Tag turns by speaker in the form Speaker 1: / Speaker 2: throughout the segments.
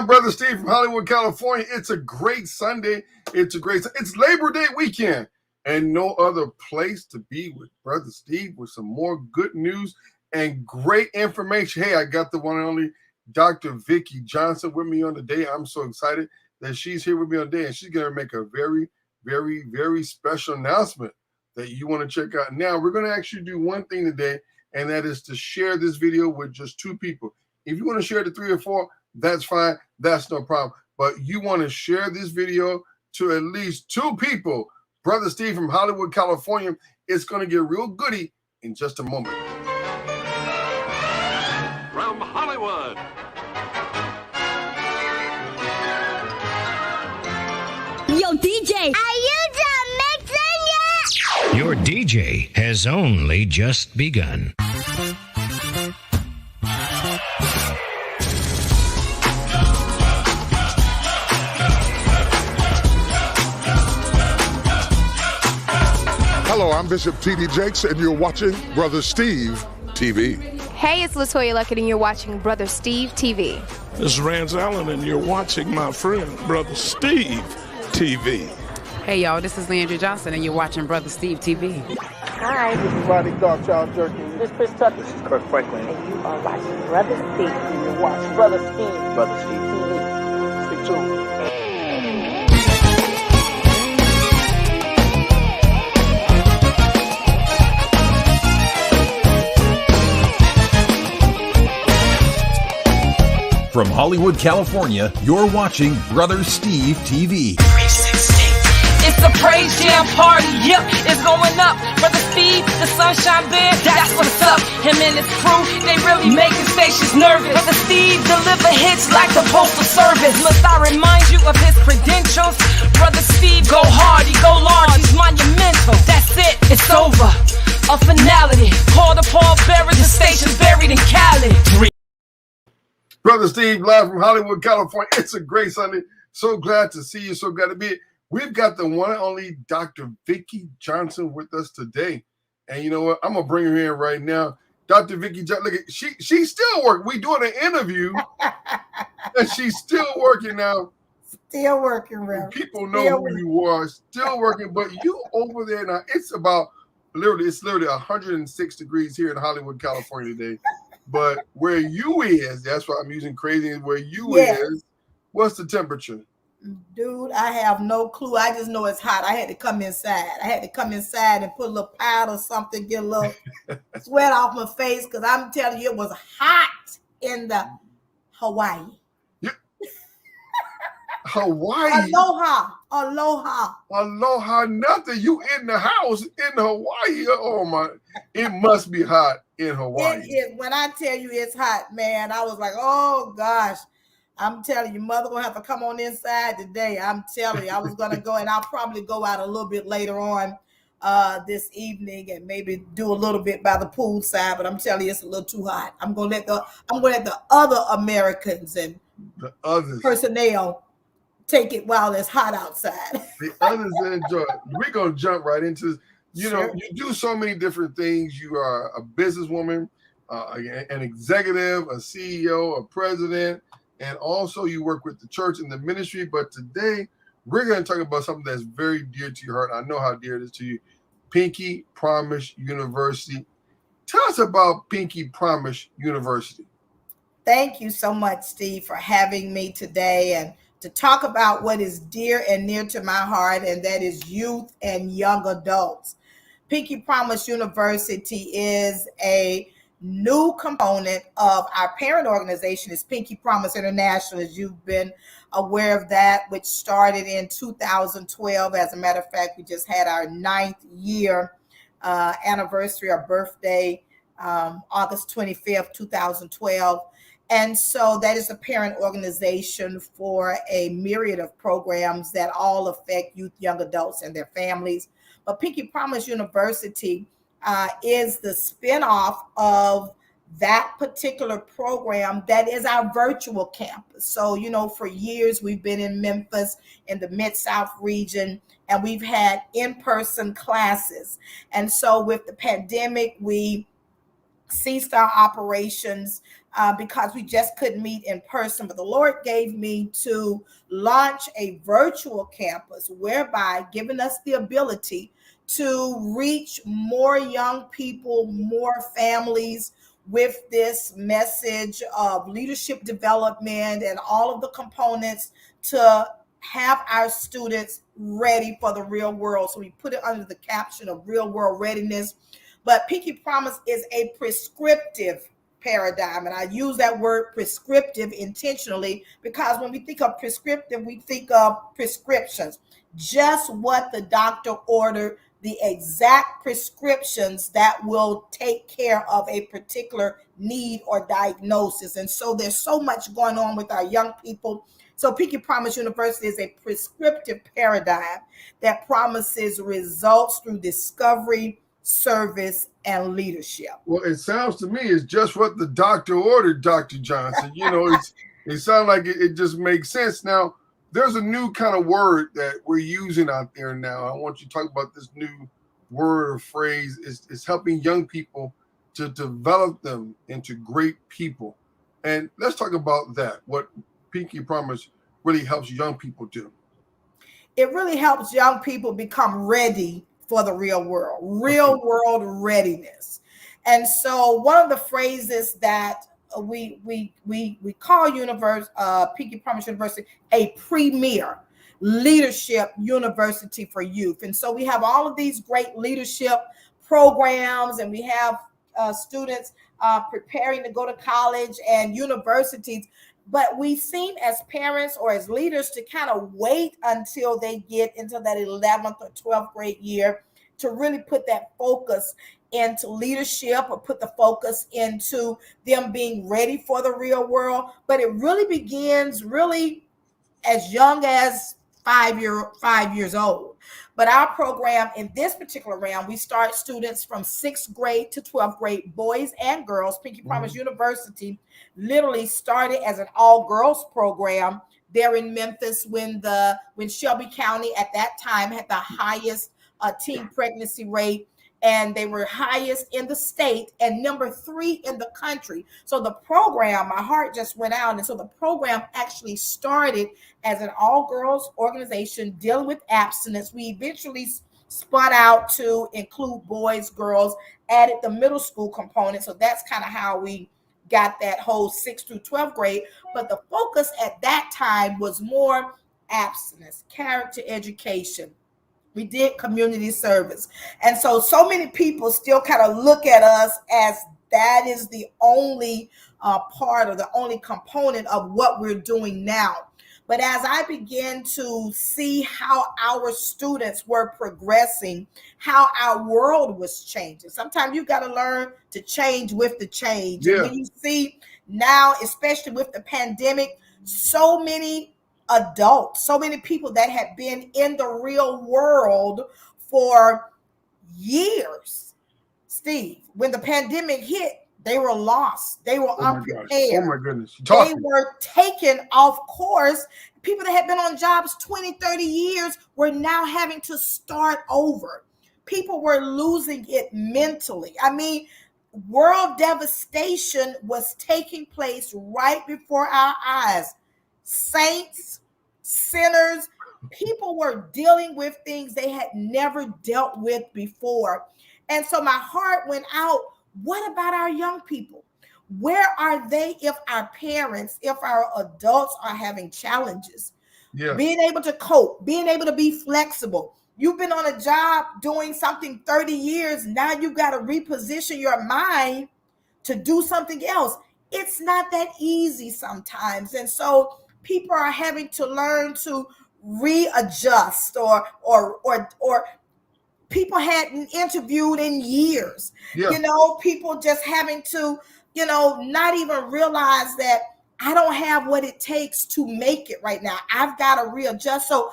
Speaker 1: I'm Brother Steve from Hollywood, California. It's a great Sunday. It's Labor Day weekend. And no other place to be with Brother Steve with some more good news and great information. Hey, I got the one and only Dr. Vicki Johnson with me on the day. I'm so excited that she's here with me on the day, and she's going to make a very, very, very special announcement that you want to check out. Now, we're going to actually do one thing today, and that is to share this video with just 2 people. If you want to share to 3 or 4, that's fine. That's no problem. But you want to share this video to at least 2 people. Brother Steve from Hollywood, California. It's going to get real goody in just a moment.
Speaker 2: From Hollywood.
Speaker 3: Yo, DJ, are you done mixing yet?
Speaker 4: Your DJ has only just begun.
Speaker 5: Hello, I'm Bishop T.D. Jakes, and you're watching Brother Steve TV.
Speaker 6: Hey, it's LaToya Luckett, and you're watching Brother Steve TV.
Speaker 7: This is Rance Allen, and you're watching my friend, Brother Steve TV.
Speaker 8: Hey, y'all, this is Landry Johnson, and you're watching Brother Steve TV.
Speaker 9: Hi, this is Rodney Darkchild Jerky. This is Chris Tucker. This is Kirk Franklin.
Speaker 10: And you are watching Brother Steve.
Speaker 9: And you're watching Brother Steve. Brother Steve TV. Stick tuned.
Speaker 11: From Hollywood, California, you're watching Brother Steve TV.
Speaker 12: It's a praise jam party, yep, it's going up. Brother Steve, the Sunshine Band, that's what's up. Him and his crew, they really making stations nervous. Brother Steve deliver hits like the postal service. Must I remind you of his credentials? Brother Steve, go hard, he go large, he's monumental. That's it, it's over. A finality, call the Paul Bearers, the station buried in Cali.
Speaker 1: Brother Steve, live from Hollywood, California. It's a great Sunday. So glad to see you. So glad to be here. We've got the one and only Dr. Vicki Johnson with us today. And you know what? I'm going to bring her in right now. Dr. Vicki Johnson, look, she's still working. We're doing an interview, and she's still working now.
Speaker 10: Still working, Reverend.
Speaker 1: People know who you are. Still working. But you over there now, it's literally 106 degrees here in Hollywood, California today. But where you is, that's why I'm using crazy, where you is, what's the temperature?
Speaker 10: Dude, I have no clue. I just know it's hot. I had to come inside. And put a little powder or something, get a little sweat off my face, because I'm telling you, it was hot in the Hawaii.
Speaker 1: Yeah. Hawaii? Aloha, nothing. You in the house in Hawaii. Oh, my. It must be hot in Hawaii.
Speaker 10: It is. When I tell you it's hot, man, I was like, oh, gosh. I'm telling you, mother gonna have to come on inside today. I'm telling you, I was gonna go, and I'll probably go out a little bit later on this evening and maybe do a little bit by the pool side. But I'm telling you, it's a little too hot. I'm gonna let the other Americans and
Speaker 1: the others
Speaker 10: personnel take it while it's hot outside.
Speaker 1: The others enjoy. We're gonna jump right into this. You know, you do so many different things. You are a businesswoman, an executive, a CEO, a president. And also you work with the church and the ministry. But today we're going to talk about something that's very dear to your heart. I know how dear it is to you. Pinky Promise University. Tell us about Pinky Promise University.
Speaker 10: Thank you so much, Steve, for having me today and to talk about what is dear and near to my heart, and that is youth and young adults. Pinky Promise University is a new component of our parent organization is Pinky Promise International, as you've been aware of that, which started in 2012. As a matter of fact, we just had our 9th year anniversary or birthday, August 25th, 2012. And so that is a parent organization for a myriad of programs that all affect youth, young adults, and their families. But Pinky Promise University is the spinoff of that particular program that is our virtual campus. So, you know, for years we've been in Memphis in the Mid-South region, and we've had in-person classes. And so with the pandemic, we ceased our operations because we just couldn't meet in person. But the Lord gave me to launch a virtual campus, whereby giving us the ability to reach more young people, more families with this message of leadership development and all of the components to have our students ready for the real world. So we put it under the caption of real world readiness. But Pinky Promise is a prescriptive paradigm. And I use that word prescriptive intentionally because when we think of prescriptive, we think of prescriptions, just what the doctor ordered, the exact prescriptions that will take care of a particular need or diagnosis. And so there's so much going on with our young people. So Pinky Promise University is a prescriptive paradigm that promises results through discovery, service, and leadership.
Speaker 1: Well, it sounds to me it's just what the doctor ordered, Dr. Johnson. It sounds like it just makes sense. Now, there's a new kind of word that we're using out there now. I want you to talk about this new word or phrase. It's helping young people to develop them into great people. And let's talk about that, what Pinky Promise really helps young people do.
Speaker 10: It really helps young people become ready for the real world readiness. And so one of the phrases that we call Pinky Promise University a premier leadership university for youth. And so we have all of these great leadership programs, and we have students preparing to go to college and universities. But we seem as parents or as leaders to kind of wait until they get into that 11th or 12th grade year to really put that focus into leadership or put the focus into them being ready for the real world. But it really begins really as young as 5 years old. But our program in this particular round, we start students from 6th grade to 12th grade, boys and girls. Pinky Promise University literally started as an all-girls program there in Memphis when Shelby County at that time had the highest teen pregnancy rate, and they were highest in the state and number 3 in the country. So the program, my heart just went out. And so the program actually started as an all-girls organization dealing with abstinence. We eventually spun out to include boys, girls, added the middle school component. So that's kind of how we got that whole 6th through 12th grade. But the focus at that time was more abstinence, character education. We did community service. And so many people still kind of look at us as that is the only part or the only component of what we're doing now. But as I began to see how our students were progressing, how our world was changing, sometimes you got to learn to change with the change. Yeah. And when you see now, especially with the pandemic, so many adults, so many people that had been in the real world for years, Steve, when the pandemic hit, they were lost. They were unprepared.
Speaker 1: Oh my goodness.
Speaker 10: They were taken off course. People that had been on jobs 20, 30 years were now having to start over. People were losing it mentally. I mean, world devastation was taking place right before our eyes. Saints, sinners, people were dealing with things they had never dealt with before. And so my heart went out. What about our young people? Where are they if our parents, if our adults are having challenges? Yeah. Being able to cope, being able to be flexible. You've been on a job doing something 30 years. Now you've got to reposition your mind to do something else. It's not that easy sometimes. And so people are having to learn to readjust or people hadn't interviewed in years. Yeah. People just having to, not even realize that I don't have what it takes to make it right now. I've got to readjust. So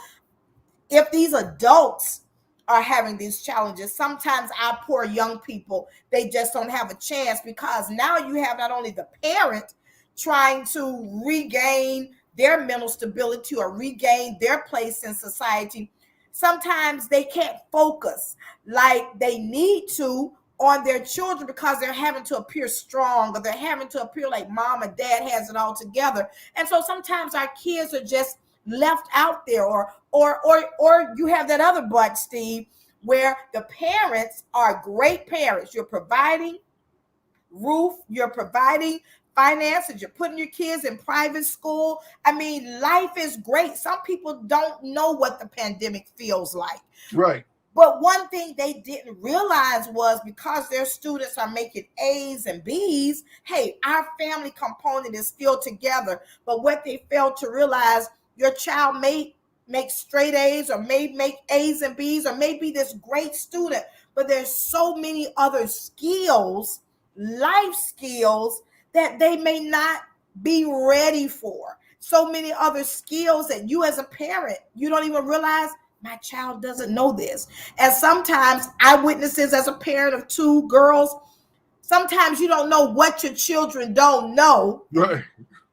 Speaker 10: if these adults are having these challenges, sometimes our poor young people, they just don't have a chance, because now you have not only the parent trying to regain their mental stability or regain their place in society. Sometimes they can't focus like they need to on their children because they're having to appear strong, or they're having to appear like mom and dad has it all together. And so sometimes our kids are just left out there, or you have that other but, Steve, where the parents are great parents. You're providing roof, you're providing finances, you're putting your kids in private school. I mean, life is great. Some people don't know what the pandemic feels like.
Speaker 1: Right.
Speaker 10: But one thing they didn't realize was, because their students are making A's and B's, hey, our family component is still together. But what they failed to realize, your child may make straight A's, or may make A's and B's, or may be this great student, but there's so many other skills, life skills, that they may not be ready for. So many other skills that you as a parent, you don't even realize, my child doesn't know this. And sometimes eyewitnesses, as a parent of 2 girls, sometimes you don't know what your children don't know.
Speaker 1: Right.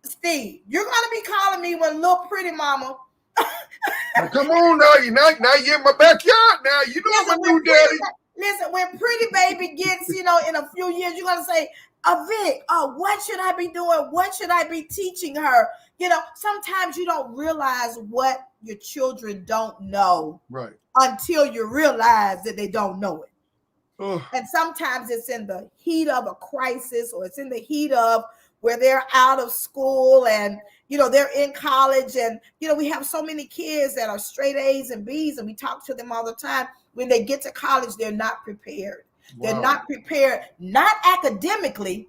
Speaker 10: Steve, you're going to be calling me when little pretty mama.
Speaker 1: Now, come on now, you're in my backyard now. You know I'm a new daddy.
Speaker 10: Listen, when pretty baby gets, in a few years, you're going to say, Vic, what should I be doing? What should I be teaching her? Sometimes you don't realize what your children don't know,
Speaker 1: right,
Speaker 10: until you realize that they don't know it.
Speaker 1: Ugh.
Speaker 10: And sometimes it's in the heat of a crisis, or it's in the heat of where they're out of school and, they're in college. And, we have so many kids that are straight A's and B's, and we talk to them all the time. When they get to college, they're not prepared. Wow. They're not prepared, not academically.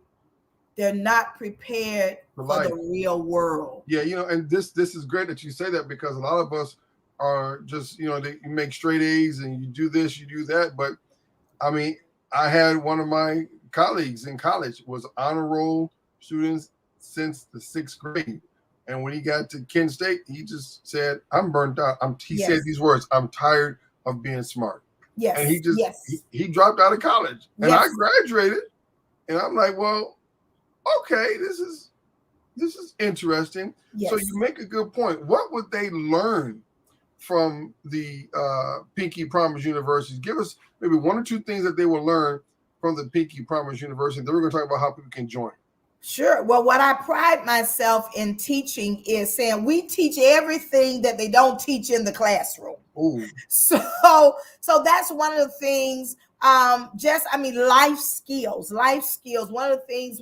Speaker 10: They're not prepared for the real world.
Speaker 1: Yeah, and this is great that you say that, because a lot of us are just, you make straight A's and you do this, you do that. But I mean, I had one of my colleagues in college was honor roll students since the 6th grade. And when he got to Kent State, he just said, I'm burnt out. He said these words, I'm tired of being smart.
Speaker 10: Yes.
Speaker 1: And he just, he dropped out of college. And I graduated. And I'm like, well, okay, this is interesting. Yes. So you make a good point. What would they learn from the Pinky Promise University? Give us maybe 1 or 2 things that they will learn from the Pinky Promise University. Then we're going to talk about how people can join.
Speaker 10: Sure. Well, what I pride myself in teaching is saying we teach everything that they don't teach in the classroom.
Speaker 1: Ooh.
Speaker 10: So that's one of the things. Life skills. One of the things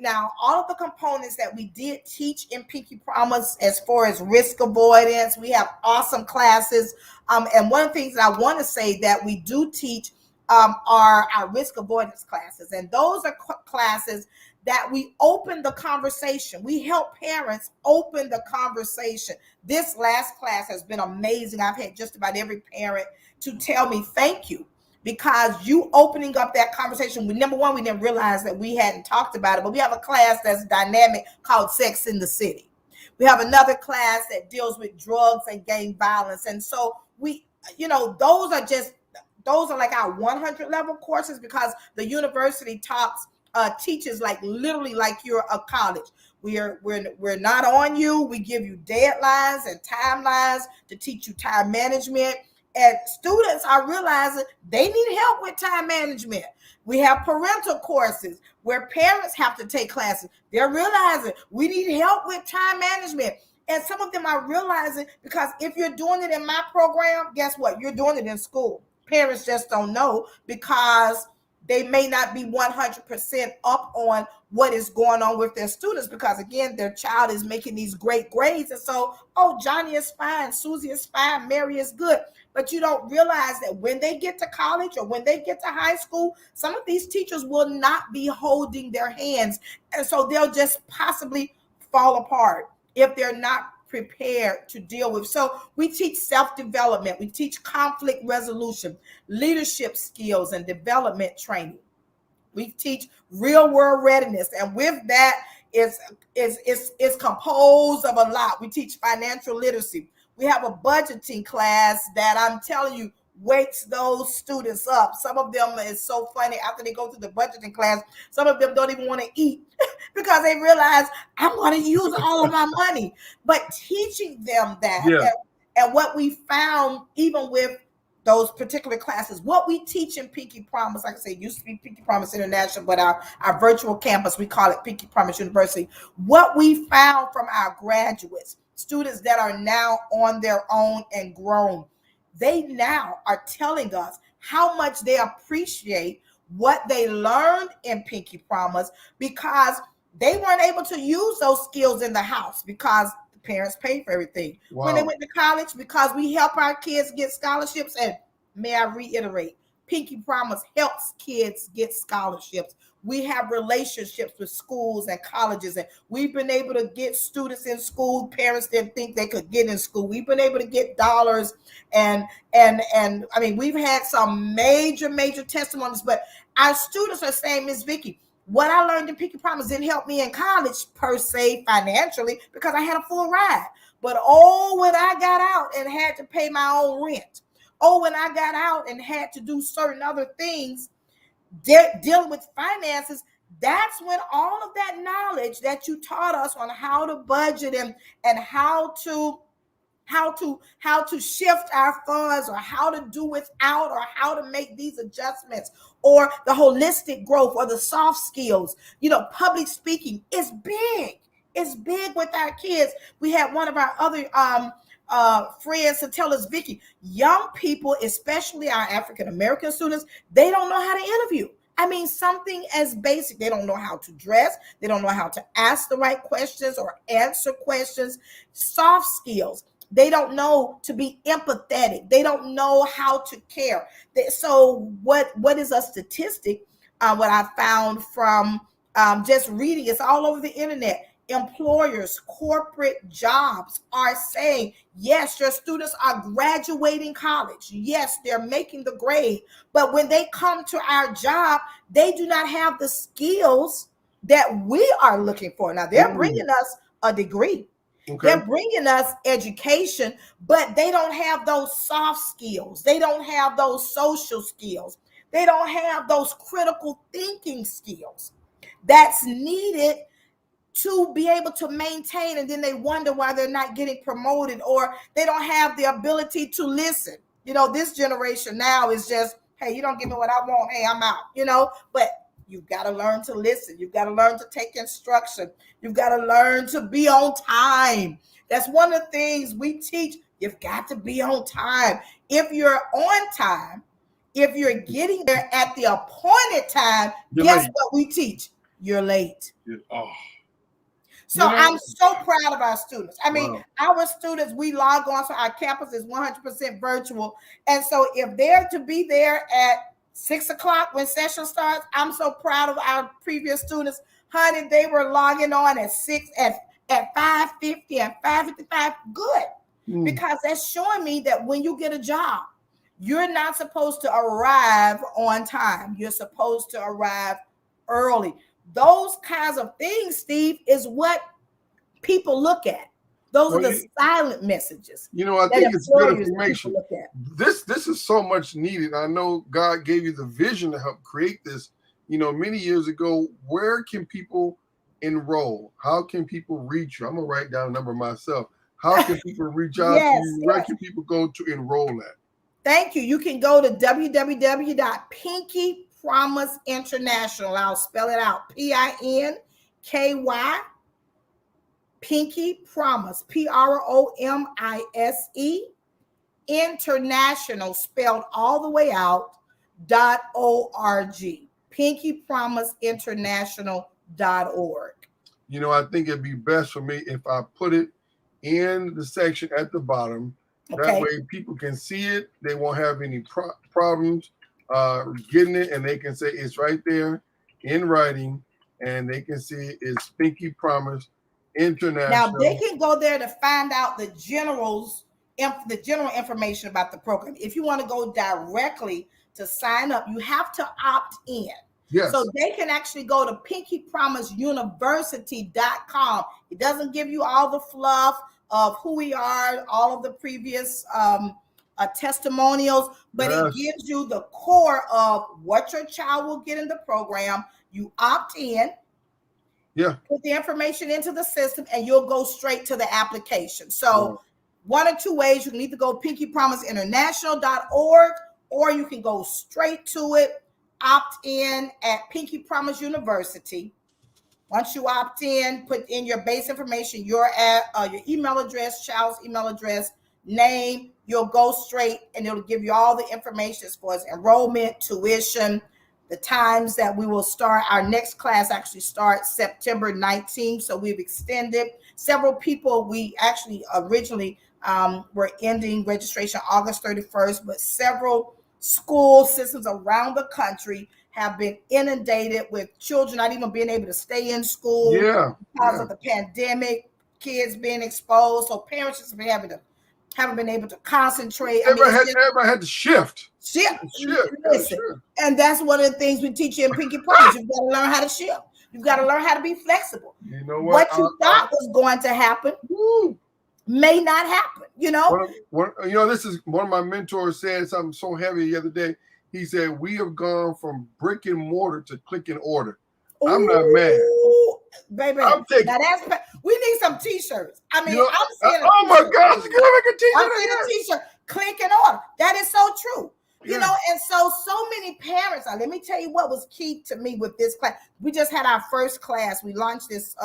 Speaker 10: now, all of the components that we did teach in Pinky Promise, as far as risk avoidance, we have awesome classes. And one of the things that I want to say that we do teach are our risk avoidance classes. And those are classes that we open the conversation. We help parents open the conversation. This last class has been amazing. I've had just about every parent to tell me thank you, because you opening up that conversation. Number one, we didn't realize that we hadn't talked about it, but we have a class that's dynamic called Sex in the City. We have another class that deals with drugs and gang violence. And so those are like our 100 level courses, because the university teaches like literally like you're a college. We're not on you. We give you deadlines and timelines to teach you time management. And students are realizing they need help with time management. We have parental courses where parents have to take classes. They're realizing we need help with time management. And some of them are realizing, because if you're doing it in my program, guess what? You're doing it in school. Parents just don't know, because they may not be 100% up on what is going on with their students, because again, their child is making these great grades. And so, Johnny is fine, Susie is fine, Mary is good. But you don't realize that when they get to college or when they get to high school, some of these teachers will not be holding their hands. And so they'll just possibly fall apart if they're not prepared to deal with. So we teach self-development. We teach conflict resolution, leadership skills, and development training. We teach real world readiness. And with that, it's composed of a lot. We teach financial literacy. We have a budgeting class that I'm telling you wakes those students up. Some of them is so funny. After they go through the budgeting class, some of them don't even want to eat because they realize I'm going to use all of my money. But teaching them that, and what we found, even with those particular classes. What we teach in Pinky Promise, like I said, used to be Pinky Promise International, but our virtual campus, we call it Pinky Promise University. What we found from our graduates, students that are now on their own and grown, they now are telling us how much they appreciate what they learned in Pinky Promise, because they weren't able to use those skills in the house because the parents paid for everything.
Speaker 1: Wow.
Speaker 10: When they went to college, because we help our kids get scholarships, and may I reiterate, Pinky Promise helps kids get scholarships. We have relationships with schools and colleges, and we've been able to get students in school parents didn't think they could get in school. We've been able to get dollars, and I mean, we've had some major testimonies, but our students are saying, Miss Vicki, what I learned in Pinky Promise didn't help me in college per se financially because I had a full ride. But when I got out and had to pay my own rent, when I got out and had to do certain other things, dealing with finances, that's when all of that knowledge that you taught us on how to budget and how to shift our funds, or how to do without, or how to make these adjustments, or the holistic growth, or the soft skills, public speaking is big. It's big with our kids. We had one of our other friends to tell us, Vicki, young people, especially our African American students, they don't know how to interview. I mean, something as basic. They don't know how to dress. They don't know how to ask the right questions or answer questions. Soft skills. They don't know to be empathetic. They don't know how to care. So what is a statistic? What I found from just reading, it's all over the internet. Employers, corporate jobs are saying, yes, your students are graduating college. Yes, they're making the grade. But when they come to our job, they do not have the skills that we are looking for. Now, they're bringing us a degree. Okay. They're bringing us education, but they don't have those soft skills. They don't have those social skills. They don't have those critical thinking skills that's needed to be able to maintain, and then they wonder why they're not getting promoted, or they don't have the ability to listen. This generation now is just, hey, you don't give me what I want, hey, I'm out, but you've got to learn to listen. You've got to learn to take instruction. You've got to learn to be on time. That's one of the things we teach. You've got to be on time. If you're on time, if you're getting there at the appointed time, guess what we teach? You're late. So I'm so proud of our students. I mean, our students, we log on, so our campus is 100% virtual. And so if they're to be there at 6:00 when session starts, I'm so proud of our previous students. Honey, they were logging on at 5:50 and 5:55. Good. Because that's showing me that when you get a job, you're not supposed to arrive on time. You're supposed to arrive early. Those kinds of things, Steve, is what people look at. Those are the silent messages.
Speaker 1: I think it's good information. This is so much needed. I know God gave you the vision to help create this, many years ago. Where can people enroll? How can people reach you? I'm going to write down a number myself. How can people reach out to you? Where can people go to enroll at? Thank you. You can go to www.Pinky.Promise International. I'll spell it out. PINKY, Pinky Promise, PROMISE, International, spelled all the way out, .org. Pinky Promise International.org. I think it'd be best for me if I put it in the section at the bottom. Okay. That way people can see it. They won't have any problems getting it, and they can say it's right there in writing, and they can see it's Pinky Promise International. Now they can go there to find out the general information about the program. If you want to go directly to sign up, you have to opt in. Yes. So they can actually go to PinkyPromiseUniversity.com. It doesn't give you all the fluff of who we are, all of the previous testimonials, but it gives you the core of what your child will get in the program. You opt in, put the information into the system, and you'll go straight to the application. So
Speaker 10: one or two ways. You can either go pinkypromiseinternational.org, or you can go straight to it, opt in at Pinky Promise University. Once you opt in, put in your base information, your email address, child's email address, name. You'll go straight, and it'll give you all the information as far as enrollment, tuition, the times that we will start. Our next class actually starts September 19th, so we've extended. Several people, we actually originally were ending registration August 31st, but several school systems around the country have been inundated with children not even being able to stay in school because of the pandemic, kids being exposed. So parents just haven't been able to concentrate.
Speaker 1: Everybody had to shift.
Speaker 10: Listen, and that's one of the things we teach you in Pinky Promise. You've got to learn how to shift. You've got to learn how to be flexible.
Speaker 1: You know what
Speaker 10: you thought was going to happen may not happen.
Speaker 1: This is one of my mentors said something so heavy the other day. He said, we have gone from brick and mortar to click and order. I'm not mad.
Speaker 10: Baby, we need some t-shirts. I mean, I'm seeing
Speaker 1: oh my gosh, make a t-shirt.
Speaker 10: I'm seeing a t-shirt, click and order. That is so true. You know, and so many parents, let me tell you what was key to me with this class. We just had our first class. We launched this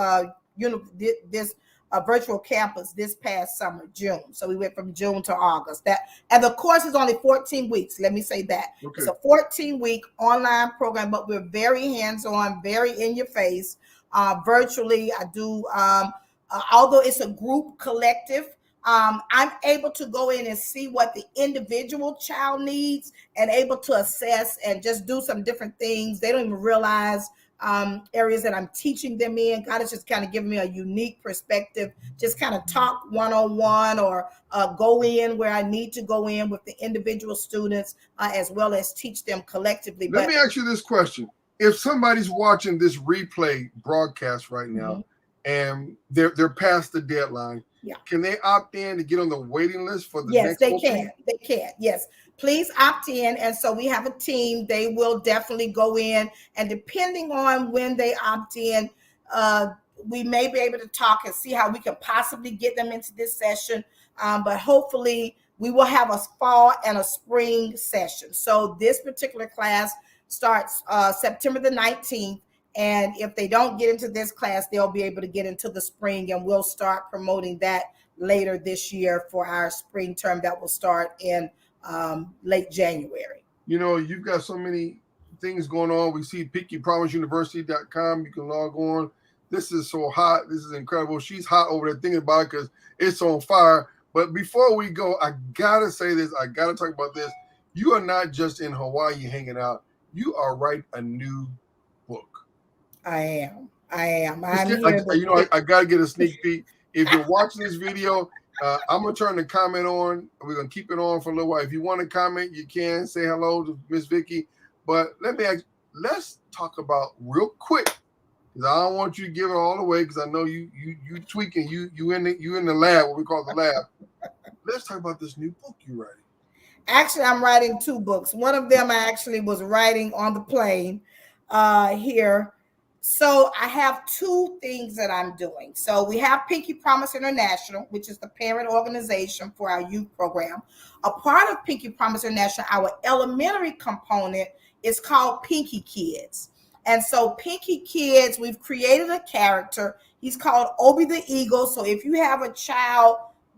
Speaker 10: virtual campus this past summer, June. So we went from June to August. And the course is only 14 weeks. Let me say that. Okay. It's a 14-week online program, but we're very hands-on, very in your face. Virtually, I do, although it's a group collective, I'm able to go in and see what the individual child needs and able to assess and just do some different things. They don't even realize areas that I'm teaching them in. God is just kind of giving me a unique perspective, just kind of talk one-on-one or go in where I need to go in with the individual students as well as teach them collectively.
Speaker 1: Let me ask you this question. If somebody's watching this replay broadcast right now and they're past the deadline, can they opt in to get on the waiting list for the next
Speaker 10: Yes, they can. Yes. Please opt in. And so we have a team. They will definitely go in. And depending on when they opt in, we may be able to talk and see how we can possibly get them into this session. But hopefully we will have a fall and a spring session. So this particular class starts September the 19th. And if they don't get into this class, they'll be able to get into the spring, and we'll start promoting that later this year for our spring term that will start in late January.
Speaker 1: You know, you've got so many things going on. We see PinkyPromiseUniversity.com. You can log on. This is so hot. This is incredible. She's hot over there thinking about it because it's on fire. But before we go, I got to say this. I got to talk about this. You are not just in Hawaii hanging out. You are writing a new book.
Speaker 10: I am.
Speaker 1: I got to get a sneak peek. If you're watching this video, I'm going to turn the comment on. We're going to keep it on for a little while. If you want to comment, you can say hello to Miss Vicki. But let's talk about real quick, because I don't want you to give it all away, because I know you tweaking. You in the lab, what we call the lab. Let's talk about this new book you're writing.
Speaker 10: Actually, I'm writing two books. One of them I actually was writing on the plane here. So I have two things that I'm doing. So we have Pinky Promise International, which is the parent organization for our youth program. A part of Pinky Promise International, our elementary component, is called Pinky Kids. And so Pinky Kids, we've created a character. He's called Obi the Eagle. So if you have a child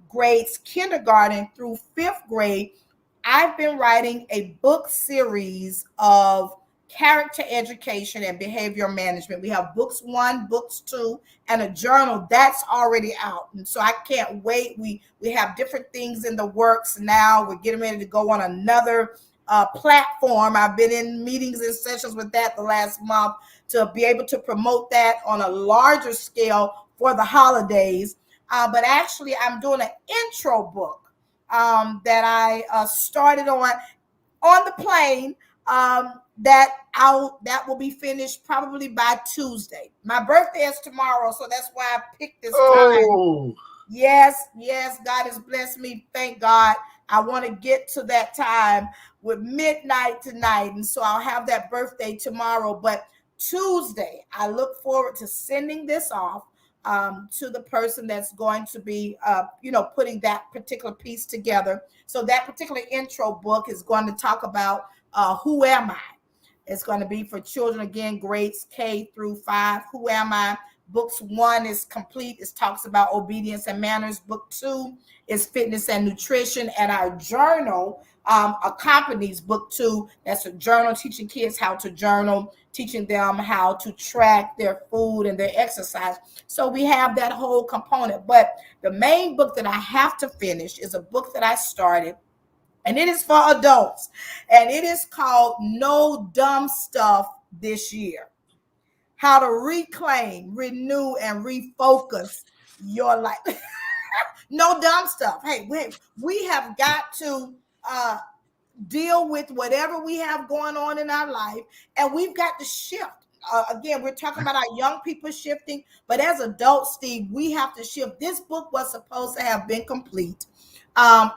Speaker 10: grades kindergarten through 5th grade, I've been writing a book series of character education and behavior management. We have books 1, books 2, and a journal that's already out. And so I can't wait. We have different things in the works now. We're getting ready to go on another platform. I've been in meetings and sessions with that the last month to be able to promote that on a larger scale for the holidays. But actually, I'm doing an intro book that I started on the plane. That will be finished probably by Tuesday. My birthday is tomorrow, so that's why I picked this time. Yes, God has blessed me. Thank God. I want to get to that time with midnight tonight, and so I'll have that birthday tomorrow. But Tuesday, I look forward to sending this off. to the person that's going to be, putting that particular piece together. So that particular intro book is going to talk about who am I? It's going to be for children, again, grades K through 5. Who am I? Books 1 is complete. It talks about obedience and manners. Book 2 is fitness and nutrition. And our journal accompanies book 2. That's a journal teaching kids how to journal, teaching them how to track their food and their exercise. So we have that whole component. But the main book that I have to finish is a book that I started, and it is for adults. And it is called No Dumb Stuff This Year. How to reclaim, renew, and refocus your life. No dumb stuff. Hey, we have got to deal with whatever we have going on in our life, and we've got to shift. Again, we're talking about our young people shifting, but as adults, Steve, we have to shift. This book was supposed to have been complete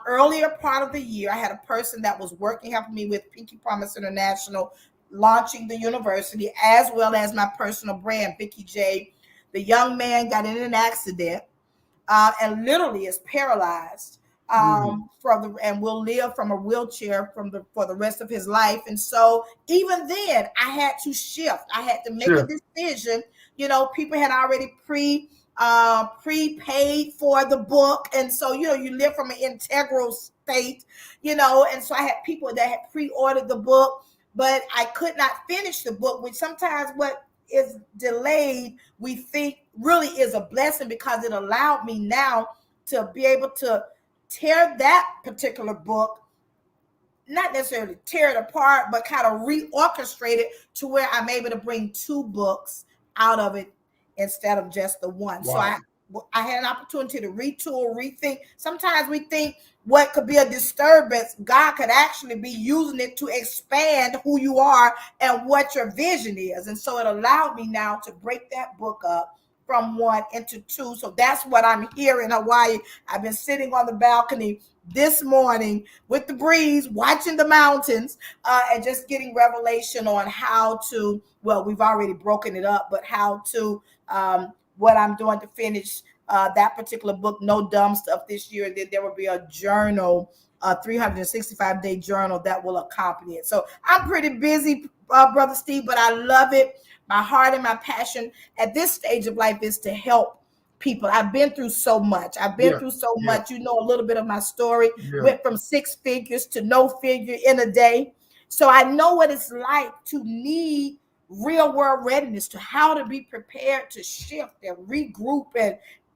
Speaker 10: earlier part of the year. I had a person that was helping me with Pinky Promise International, launching the university, as well as my personal brand, Vicki J. The young man got in an accident and literally is paralyzed and will live from a wheelchair for the rest of his life. And so even then, I had to shift. I had to make a decision. People had already prepaid for the book, and so you live from an integral state, and so I had people that had pre-ordered the book, but I could not finish the book, which sometimes what is delayed we think really is a blessing, because it allowed me now to be able to tear that particular book, not necessarily tear it apart, but kind of reorchestrate it to where I'm able to bring 2 books out of it instead of just the one. Wow. So I had an opportunity to retool, rethink. Sometimes we think what could be a disturbance, God could actually be using it to expand who you are and what your vision is. And so it allowed me now to break that book up from 1 into 2. So that's what I'm here in Hawaii. I've been sitting on the balcony this morning with the breeze, watching the mountains, and just getting revelation on how to, well, we've already broken it up, but how to, what I'm doing to finish that particular book, No Dumb Stuff This Year. And then there will be a journal, a 365-day journal that will accompany it. So I'm pretty busy, Brother Steve, but I love it. My heart and my passion at this stage of life is to help people. I've been through so much. I've been through so much. You know a little bit of my story. Went from 6 figures to no figure in a day. So I know what it's like to need real world readiness, to how to be prepared to shift and regroup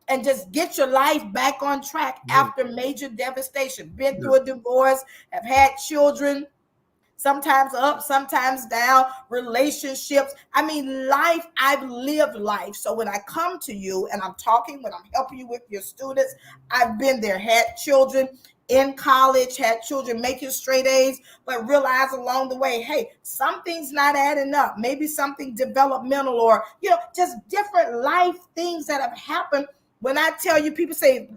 Speaker 10: and just get your life back on track after major devastation. Been through a divorce, have had children, sometimes up, sometimes down, relationships. I mean, life, I've lived life. So when I come to you and I'm talking, when I'm helping you with your students, I've been there, had children in college, had children making straight A's, but realized along the way, hey, something's not adding up. Maybe something developmental or, just different life things that have happened. When I tell you, people say,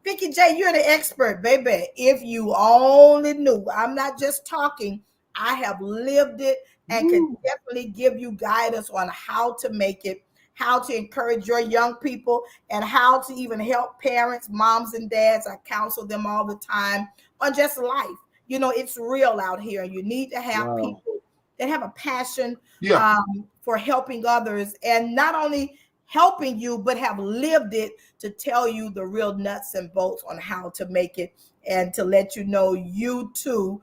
Speaker 10: Vicki J, you're the expert, baby. If you only knew, I'm not just talking. I have lived it and can definitely give you guidance on how to make it, how to encourage your young people, and how to even help parents, moms and dads. I counsel them all the time on just life. It's real out here. You need to have people that have a passion for helping others, and not only helping you, but have lived it to tell you the real nuts and bolts on how to make it, and to let you know you too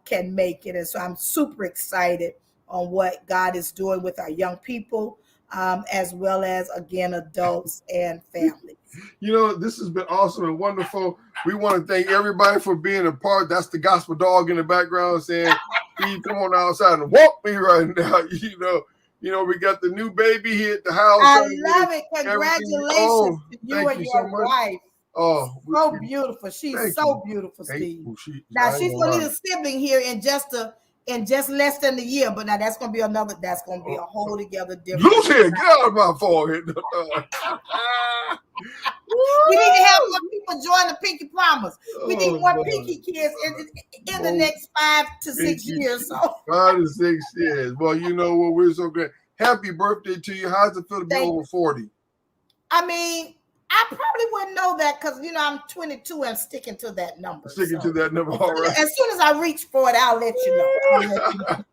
Speaker 10: can make it. And so I'm super excited on what God is doing with our young people, as well as, again, adults and families.
Speaker 1: This has been awesome and wonderful. We want to thank everybody for being a part. That's the gospel dog in the background saying, "Steve, come on outside and walk me right now." We got the new baby here at the house.
Speaker 10: I love it. Congratulations to you and your wife.
Speaker 1: Oh,
Speaker 10: so beautiful. She's so beautiful, Steve. Now she's gonna need a sibling here in just less than a year, but now that's gonna be a whole together different.
Speaker 1: Loose here, get out of my forehead.
Speaker 10: We need to have more people join the Pinky Promise. We need more Pinky kids in the next 5 to 6 years. So
Speaker 1: 5 to 6 years. Well, you know what? We're so great. Happy birthday to you. How's it feel to be over 40?
Speaker 10: I mean, I probably wouldn't know that because, you know, I'm 22 and sticking to that number.
Speaker 1: Sticking to that number, all right.
Speaker 10: As soon as I reach for it, I'll let you know.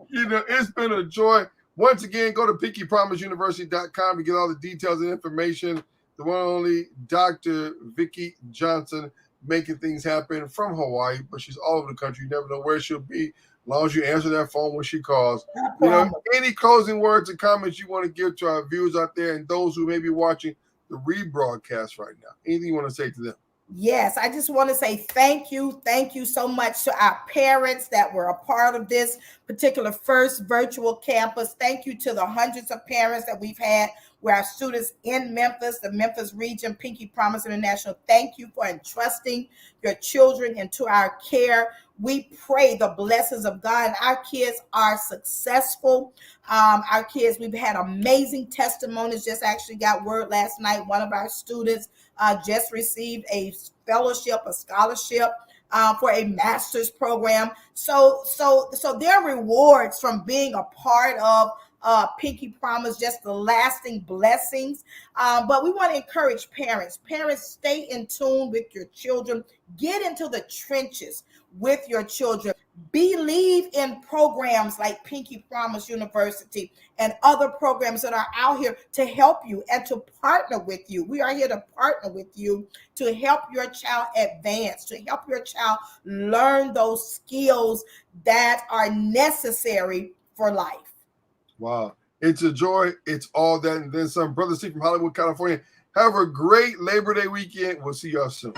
Speaker 1: You know, it's been a joy. Once again, go to PinkyPromiseUniversity.com to get all the details and information. The one and only Dr. Vicki Johnson making things happen from Hawaii, but she's all over the country. You never know where she'll be as long as you answer that phone when she calls. You know, any closing words and comments you want to give to our viewers out there and those who may be watching the rebroadcast right now? Anything you want to say to them?
Speaker 10: Yes, I just want to say thank you. Thank you so much to our parents that were a part of this particular first virtual campus. Thank you to the hundreds of parents that we've had where our students in Memphis, the Memphis region, Pinky Promise International. Thank you for entrusting your children into our care. We pray the blessings of God. Our kids are successful. Our kids, we've had amazing testimonies. Just actually got word last night. One of our students just received a fellowship, a scholarship for a master's program. So there are rewards from being a part of Pinky Promise, just the lasting blessings. But we want to encourage parents. Parents, stay in tune with your children. Get into the trenches with your children. Believe in programs like Pinky Promise University and other programs that are out here to help you and to partner with you. We are here to partner with you to help your child advance, to help your child learn those skills that are necessary for life.
Speaker 1: Wow. It's a joy. It's all that and then some. Brother Steve from Hollywood, California. Have a great Labor Day weekend. We'll see y'all soon.